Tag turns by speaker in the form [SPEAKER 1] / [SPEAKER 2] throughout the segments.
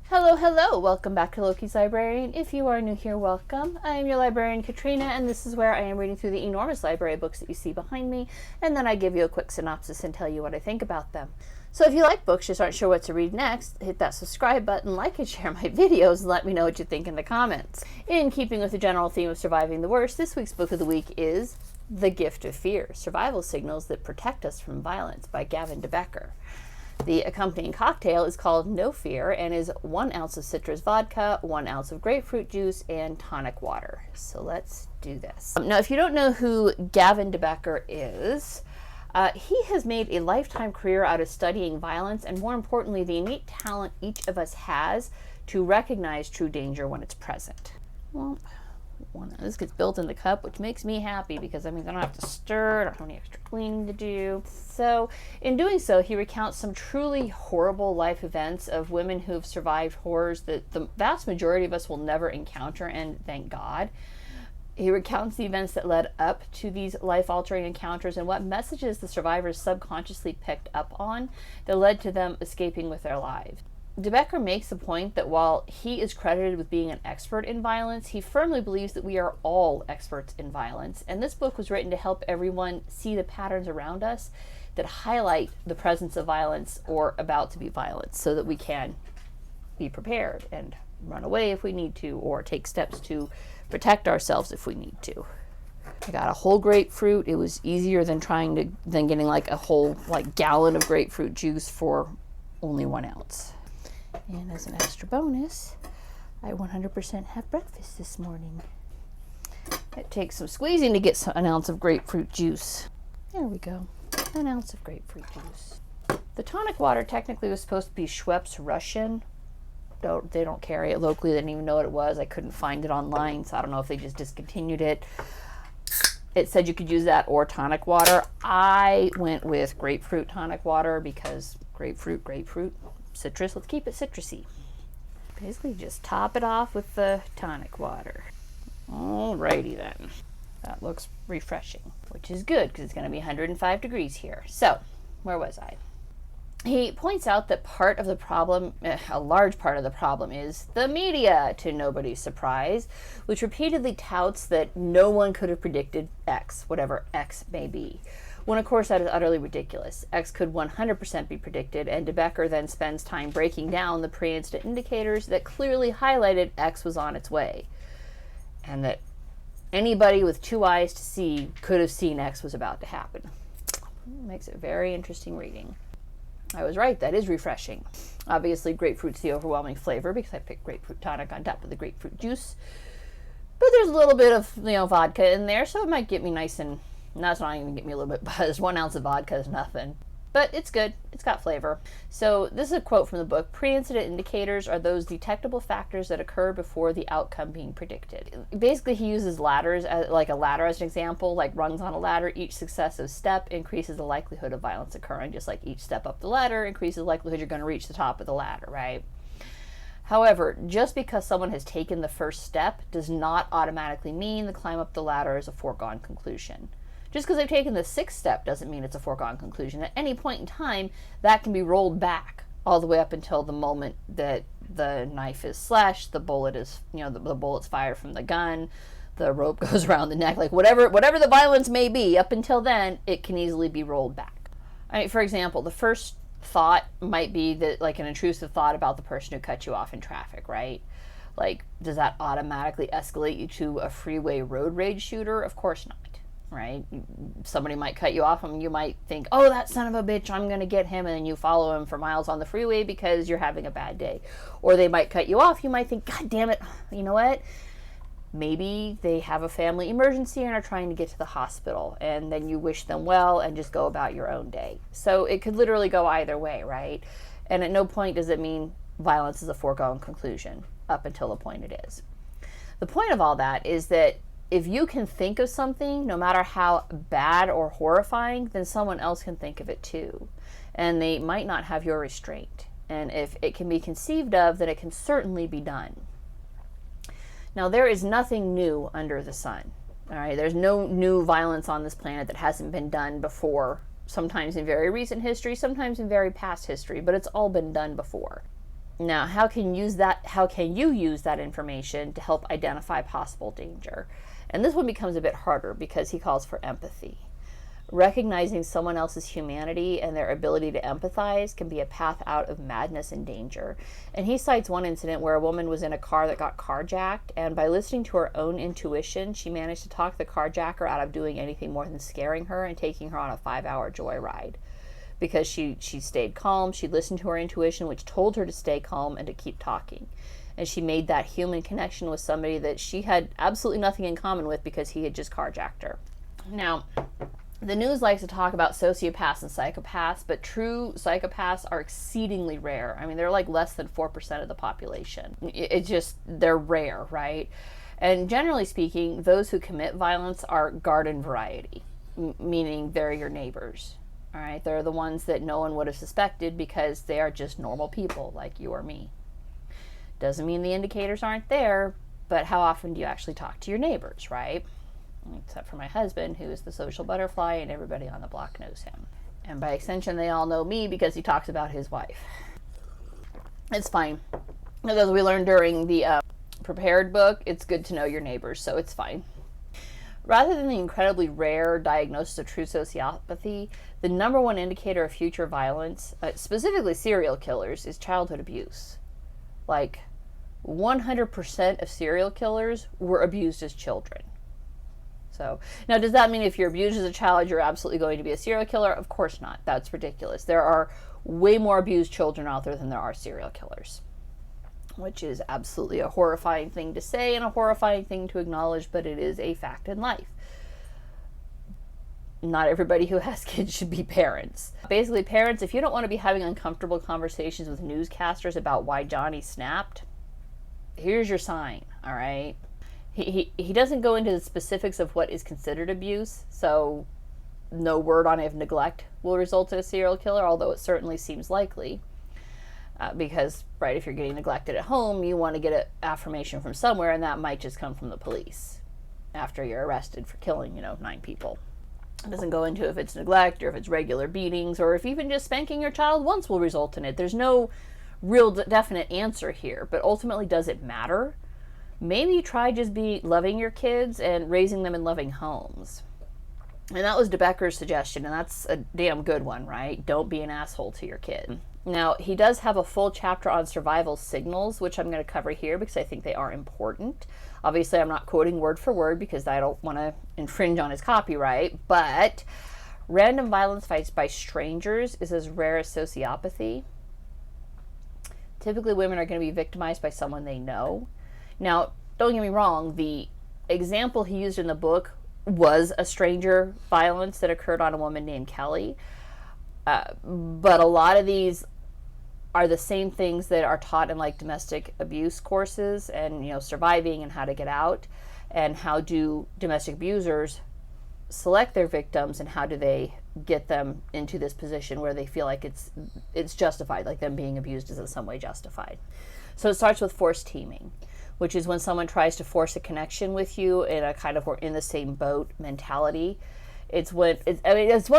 [SPEAKER 1] Hello, hello! Welcome back to Loki's Librarian. If you are new here, welcome. I am your librarian, Katrina, and this is where I am reading through the enormous library of books that you see behind me, and then I give you a quick synopsis and tell you what I think about them. So if you like books, just aren't sure what to read next, hit that subscribe button, like and share my videos, and let me know what you think in the comments. In keeping with the general theme of surviving the worst, this week's book of the week is The Gift of Fear, Survival Signals That Protect Us from Violence by Gavin de Becker. The accompanying cocktail is called No Fear and is 1 ounce of citrus vodka, 1 ounce of grapefruit juice, and tonic water. So let's do this. Now, if you don't know who Gavin de Becker is, he has made a lifetime career out of studying violence and, more importantly, the innate talent each of us has to recognize true danger when it's present. Well, this gets built in the cup, which makes me happy because that means I don't have to stir, I don't have any extra cleaning to do. So in doing so, he recounts some truly horrible life events of women who have survived horrors that the vast majority of us will never encounter, and thank God. He recounts the events that led up to these life-altering encounters and what messages the survivors subconsciously picked up on that led to them escaping with their lives. De Becker makes the point that while he is credited with being an expert in violence, he firmly believes that we are all experts in violence, and this book was written to help everyone see the patterns around us that highlight the presence of violence or about to be violence so that we can be prepared and run away if we need to, or take steps to protect ourselves if we need to. I got a whole grapefruit. It was easier than getting like a whole gallon of grapefruit juice for only 1 ounce. And as an extra bonus, I 100% have breakfast this morning. It takes some squeezing to get an ounce of grapefruit juice. There we go, 1 ounce of grapefruit juice. The tonic water technically was supposed to be Schweppes Russian. They don't carry it locally. They didn't even know what it was. I couldn't find it online, so I don't know if they just discontinued it. It said you could use that or tonic water. I went with grapefruit tonic water because grapefruit, citrus. Let's keep it citrusy. Basically, just top it off with the tonic water. Alrighty then. That looks refreshing, which is good because it's going to be 105 degrees here. So, where was I? He points out that part of the problem, a large part of the problem, is the media, to nobody's surprise, which repeatedly touts that no one could have predicted X, whatever X may be. When, of course, that is utterly ridiculous. X could 100% be predicted, and de Becker then spends time breaking down the pre-incident indicators that clearly highlighted X was on its way, and that anybody with 2 eyes to see could have seen X was about to happen. Makes it very interesting reading. I was right, that is refreshing. Obviously, grapefruit's the overwhelming flavor because I picked grapefruit tonic on top of the grapefruit juice. But there's a little bit of, vodka in there, so it might get me nice and... No, it's not even get me a little bit buzzed. 1 ounce of vodka is nothing. But it's good. It's got flavor. So this is a quote from the book. Pre-incident indicators are those detectable factors that occur before the outcome being predicted. Basically, he uses ladders, like a ladder as an example, like rungs on a ladder. Each successive step increases the likelihood of violence occurring, just like each step up the ladder increases the likelihood you're going to reach the top of the ladder, right? However, just because someone has taken the first step does not automatically mean the climb up the ladder is a foregone conclusion. Just because they've taken the 6th step doesn't mean it's a foregone conclusion. At any point in time, that can be rolled back all the way up until the moment that the knife is slashed, the bullet is, the bullet's fired from the gun, the rope goes around the neck, like whatever the violence may be, up until then, it can easily be rolled back. For example, the first thought might be that, an intrusive thought about the person who cut you off in traffic, right? Does that automatically escalate you to a freeway road rage shooter? Of course not. Right? Somebody might cut you off and you might think, oh, that son of a bitch, I'm going to get him, and then you follow him for miles on the freeway because you're having a bad day. Or they might cut you off, you might think, God damn it, you know what? Maybe they have a family emergency and are trying to get to the hospital, and then you wish them well and just go about your own day. So it could literally go either way, right? And at no point does it mean violence is a foregone conclusion up until the point it is. The point of all that is that if you can think of something, no matter how bad or horrifying, then someone else can think of it too. And they might not have your restraint. And if it can be conceived of, then it can certainly be done. Now, there is nothing new under the sun. All right, there's no new violence on this planet that hasn't been done before, sometimes in very recent history, sometimes in very past history, but it's all been done before. Now, how can you use that information to help identify possible danger? And this one becomes a bit harder because he calls for empathy. Recognizing someone else's humanity and their ability to empathize can be a path out of madness and danger. And he cites one incident where a woman was in a car that got carjacked, and by listening to her own intuition, she managed to talk the carjacker out of doing anything more than scaring her and taking her on a 5-hour joyride. Because she stayed calm, she listened to her intuition, which told her to stay calm and to keep talking. And she made that human connection with somebody that she had absolutely nothing in common with because he had just carjacked her. Now, the news likes to talk about sociopaths and psychopaths, but true psychopaths are exceedingly rare. I mean, they're like less than 4% of the population. They're rare, right? And generally speaking, those who commit violence are garden variety, meaning they're your neighbors. All right, they're the ones that no one would have suspected because they are just normal people like you or me. Doesn't mean the indicators aren't there, but how often do you actually talk to your neighbors, right? Except for my husband, who is the social butterfly, and everybody on the block knows him. And by extension, they all know me because he talks about his wife. It's fine. As we learned during the prepared book, it's good to know your neighbors, so it's fine. Rather than the incredibly rare diagnosis of true sociopathy, the number one indicator of future violence, specifically serial killers, is childhood abuse. Like, 100% of serial killers were abused as children. So, now does that mean if you're abused as a child, you're absolutely going to be a serial killer? Of course not. That's ridiculous. There are way more abused children out there than there are serial killers, which is absolutely a horrifying thing to say and a horrifying thing to acknowledge, but it is a fact in life. Not everybody who has kids should be parents. Basically, parents, if you don't want to be having uncomfortable conversations with newscasters about why Johnny snapped, here's your sign, all right? He doesn't go into the specifics of what is considered abuse, so no word on if neglect will result in a serial killer, although it certainly seems likely. Because, right, if you're getting neglected at home, you want to get an affirmation from somewhere, and that might just come from the police after you're arrested for killing, 9 people. It doesn't go into if it's neglect or if it's regular beatings or if even just spanking your child once will result in it. There's no real definite answer here, but ultimately, does it matter? Maybe try just loving your kids and raising them in loving homes. And that was DeBecker's suggestion, and that's a damn good one, right? Don't be an asshole to your kid. Now, he does have a full chapter on survival signals, which I'm going to cover here because I think they are important. Obviously, I'm not quoting word for word because I don't want to infringe on his copyright, but random violence fights by strangers is as rare as sociopathy. Typically, women are going to be victimized by someone they know. Now, don't get me wrong, the example he used in the book was a stranger violence that occurred on a woman named Kelly. But a lot of these are the same things that are taught in like domestic abuse courses and, surviving and how to get out and how do domestic abusers select their victims and how do they get them into this position where they feel like it's justified, like them being abused is in some way justified. So it starts with forced teaming, which is when someone tries to force a connection with you in a kind of we're in the same boat mentality. It's one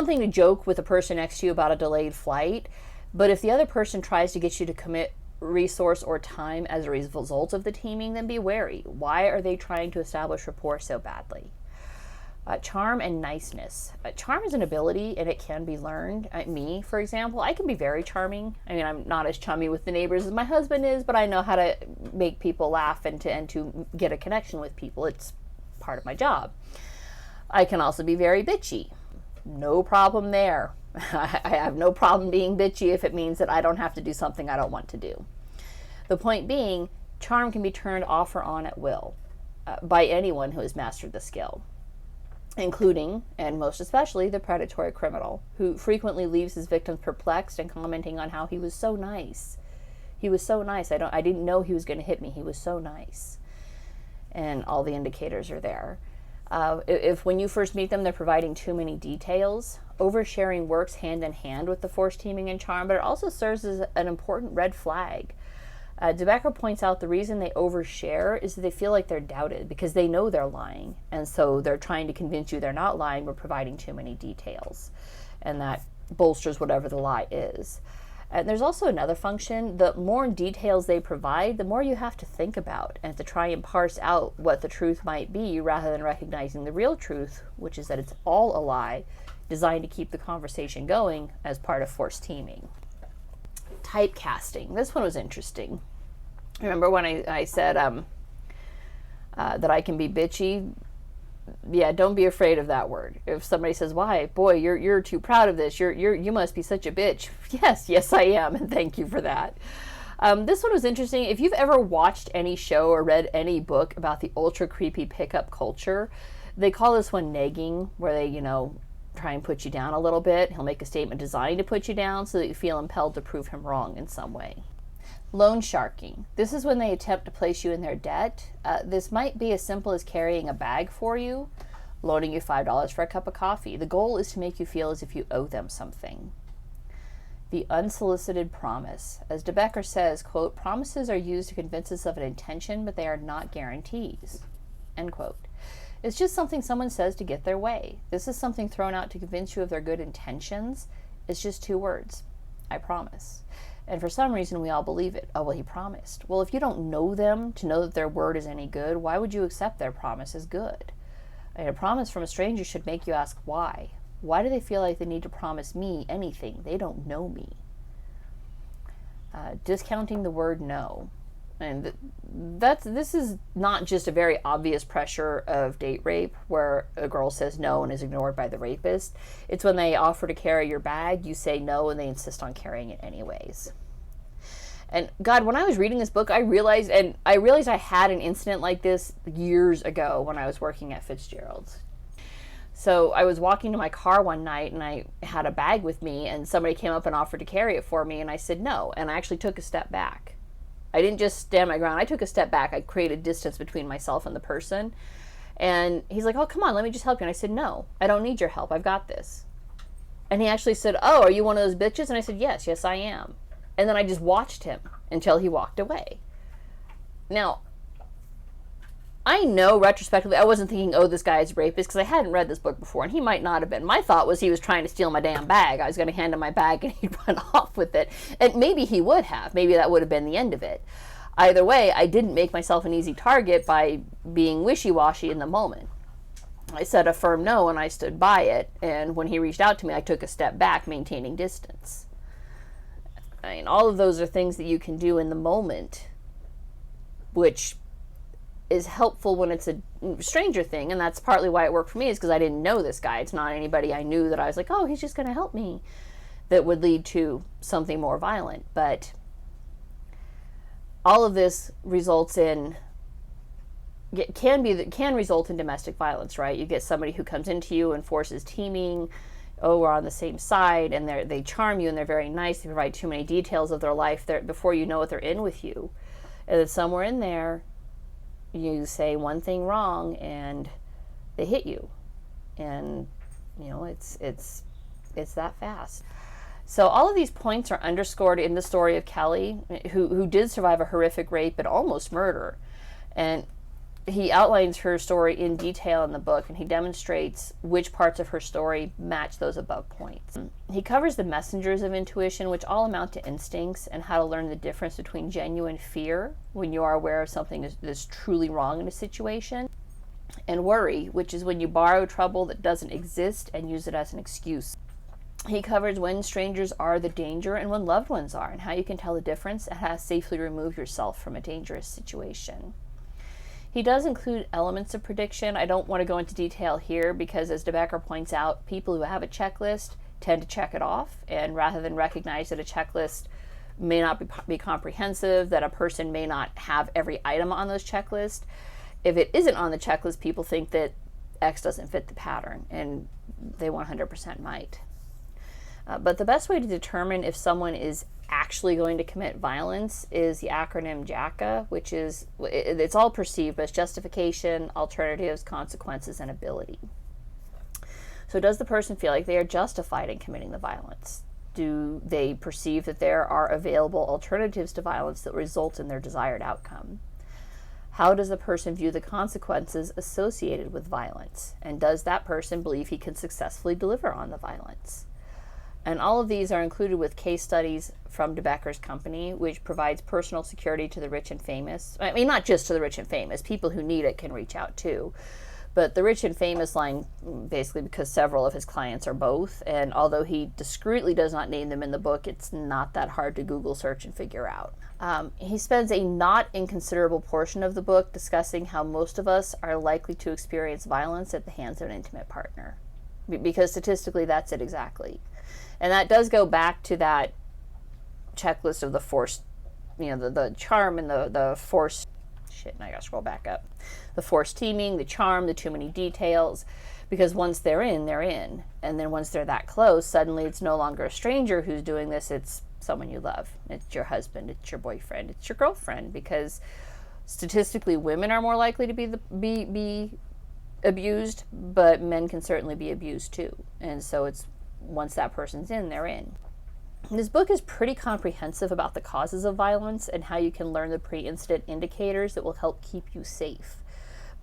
[SPEAKER 1] thing to joke with the person next to you about a delayed flight, but if the other person tries to get you to commit resource or time as a result of the teaming, then be wary. Why are they trying to establish rapport so badly? Charm and niceness. Charm is an ability and it can be learned. Me, for example, I can be very charming. I mean, I'm not as chummy with the neighbors as my husband is, but I know how to make people laugh and to get a connection with people. It's part of my job. I can also be very bitchy. No problem there. I have no problem being bitchy if it means that I don't have to do something I don't want to do. The point being, charm can be turned off or on at will by anyone who has mastered the skill, including, and most especially, the predatory criminal, who frequently leaves his victims perplexed and commenting on how he was so nice. He was so nice. I didn't know he was going to hit me. He was so nice. And all the indicators are there. If when you first meet them, they're providing too many details, oversharing works hand in hand with the forced teaming and charm, but it also serves as an important red flag. DeBecker points out the reason they overshare is that they feel like they're doubted because they know they're lying. And so they're trying to convince you they're not lying, but providing too many details. And that bolsters whatever the lie is. And there's also another function. The more details they provide, the more you have to think about and to try and parse out what the truth might be rather than recognizing the real truth, which is that it's all a lie designed to keep the conversation going as part of forced teaming. Typecasting. This one was interesting. Remember when I said that I can be bitchy? Yeah, don't be afraid of that word. If somebody says, "Why, boy, you're too proud of this. You must be such a bitch." Yes, I am, and thank you for that. This one was interesting. If you've ever watched any show or read any book about the ultra creepy pickup culture, they call this one negging, where they, try and put you down a little bit. He'll make a statement designed to put you down so that you feel impelled to prove him wrong in some way. Loan sharking. This is when they attempt to place you in their debt. This might be as simple as carrying a bag for you, loaning you $5 for a cup of coffee. The goal is to make you feel as if you owe them something. The unsolicited promise. As De Becker says, quote, "Promises are used to convince us of an intention, but they are not guarantees," end quote. It's just something someone says to get their way. This is something thrown out to convince you of their good intentions. It's just 2 words. I promise. And for some reason, we all believe it. Oh, well, he promised. Well, if you don't know them to know that their word is any good, why would you accept their promise as good? A promise from a stranger should make you ask why. Why do they feel like they need to promise me anything? They don't know me. Discounting the word no. And this is not just a very obvious pressure of date rape where a girl says no and is ignored by the rapist. It's when they offer to carry your bag, you say no, and they insist on carrying it anyways. And God, when I was reading this book, I realized I had an incident like this years ago when I was working at Fitzgerald's. So I was walking to my car one night and I had a bag with me and somebody came up and offered to carry it for me and I said no, and I actually took a step back. I didn't just stand my ground. I took a step back. I created distance between myself and the person. And he's like, "Oh, come on, let me just help you." And I said, "No, I don't need your help. I've got this." And he actually said, "Oh, are you one of those bitches?" And I said, yes, I am. And then I just watched him until he walked away. Now, I know retrospectively, I wasn't thinking, oh, this guy is a rapist, because I hadn't read this book before, and he might not have been. My thought was he was trying to steal my damn bag. I was going to hand him my bag, and he'd run off with it. And maybe he would have. Maybe that would have been the end of it. Either way, I didn't make myself an easy target by being wishy-washy in the moment. I said a firm no, and I stood by it. And when he reached out to me, I took a step back, maintaining distance. I mean, all of those are things that you can do in the moment, which is helpful when it's a stranger thing, and that's partly why it worked for me, is because I didn't know this guy. It's not anybody I knew that I was like, oh, he's just going to help me, that would lead to something more violent. But all of this results in, can result in domestic violence, right? You get somebody who comes into you and forces teaming. Oh, we're on the same side, and they charm you, and they're very nice. They provide too many details of their life before you know it, they're in with you. And then somewhere in there, you say one thing wrong and they hit you, and it's that fast. So all of these points are underscored in the story of Kelly, who did survive a horrific rape and almost murder, and he outlines her story in detail in the book, and he demonstrates which parts of her story match those above points. He covers the messengers of intuition, which all amount to instincts, and how to learn the difference between genuine fear, when you are aware of something that's truly wrong in a situation, and worry, which is when you borrow trouble that doesn't exist and use it as an excuse. He covers when strangers are the danger and when loved ones are, and how you can tell the difference and how to safely remove yourself from a dangerous situation. He does include elements of prediction. I don't want to go into detail here because, as De Becker points out, people who have a checklist tend to check it off, and rather than recognize that a checklist may not be comprehensive, that a person may not have every item on those checklists, if it isn't on the checklist, people think that X doesn't fit the pattern, and they 100% might. But the best way to determine if someone is actually going to commit violence is the acronym JACA, which is, it's all perceived, but it's justification, alternatives, consequences, and ability. So does the person feel like they are justified in committing the violence? Do they perceive that there are available alternatives to violence that result in their desired outcome? How does the person view the consequences associated with violence? And does that person believe he can successfully deliver on the violence? And all of these are included with case studies from DeBecker's company, which provides personal security to the rich and famous. I mean, not just to the rich and famous. People who need it can reach out too. But the rich and famous line, basically because several of his clients are both. And although he discreetly does not name them in the book, it's not that hard to Google search and figure out. He spends a not inconsiderable portion of the book discussing how most of us are likely to experience violence at the hands of an intimate partner. Because statistically, that's it exactly. And that does go back to that checklist of the forced, the charm and the forced, and I gotta scroll back up. The forced teaming, the charm, the too many details. Because once they're in, they're in. And then once they're that close, suddenly it's no longer a stranger who's doing this, it's someone you love. It's your husband, it's your boyfriend, it's your girlfriend. Because statistically, women are more likely to be abused, but men can certainly be abused too. And so it's once that person's in, they're in. This book is pretty comprehensive about the causes of violence and how you can learn the pre-incident indicators that will help keep you safe.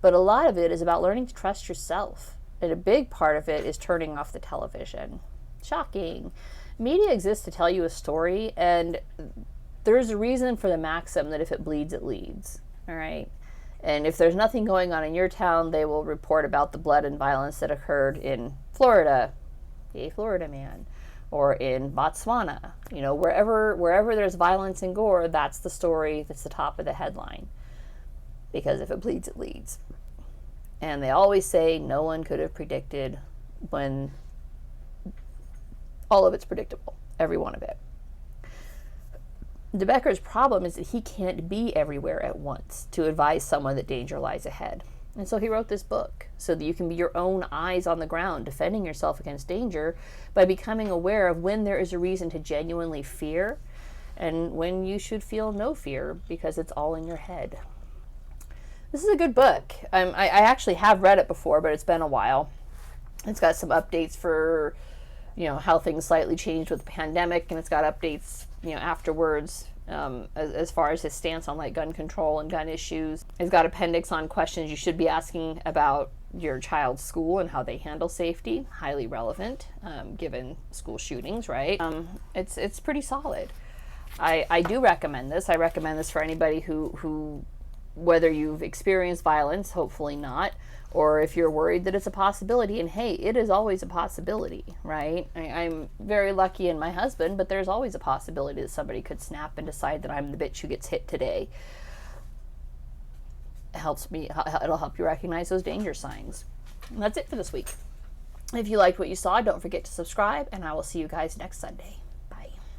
[SPEAKER 1] But a lot of it is about learning to trust yourself. And a big part of it is turning off the television. Shocking. Media exists to tell you a story, and there's a reason for the maxim that if it bleeds, it leads. All right? And if there's nothing going on in your town, they will report about the blood and violence that occurred in Florida. Yay, Florida man. Or in Botswana. Wherever there's violence and gore, that's the story that's the top of the headline. Because if it bleeds, it leads. And they always say no one could have predicted, when all of it's predictable. Every one of it. DeBecker's problem is that he can't be everywhere at once to advise someone that danger lies ahead. And so he wrote this book so that you can be your own eyes on the ground, defending yourself against danger by becoming aware of when there is a reason to genuinely fear and when you should feel no fear because it's all in your head. This is a good book. I actually have read it before, but it's been a while. It's got some updates for, how things slightly changed with the pandemic, and it's got updates, afterwards. As far as his stance on gun control and gun issues. It's got appendix on questions you should be asking about your child's school and how they handle safety. Highly relevant, given school shootings, right? It's pretty solid. I do recommend this. I recommend this for anybody who whether you've experienced violence, hopefully not, or if you're worried that it's a possibility, and hey, it is always a possibility, right? I'm very lucky in my husband, but there's always a possibility that somebody could snap and decide that I'm the bitch who gets hit today. It'll help you recognize those danger signs. And that's it for this week. If you liked what you saw, don't forget to subscribe, and I will see you guys next Sunday.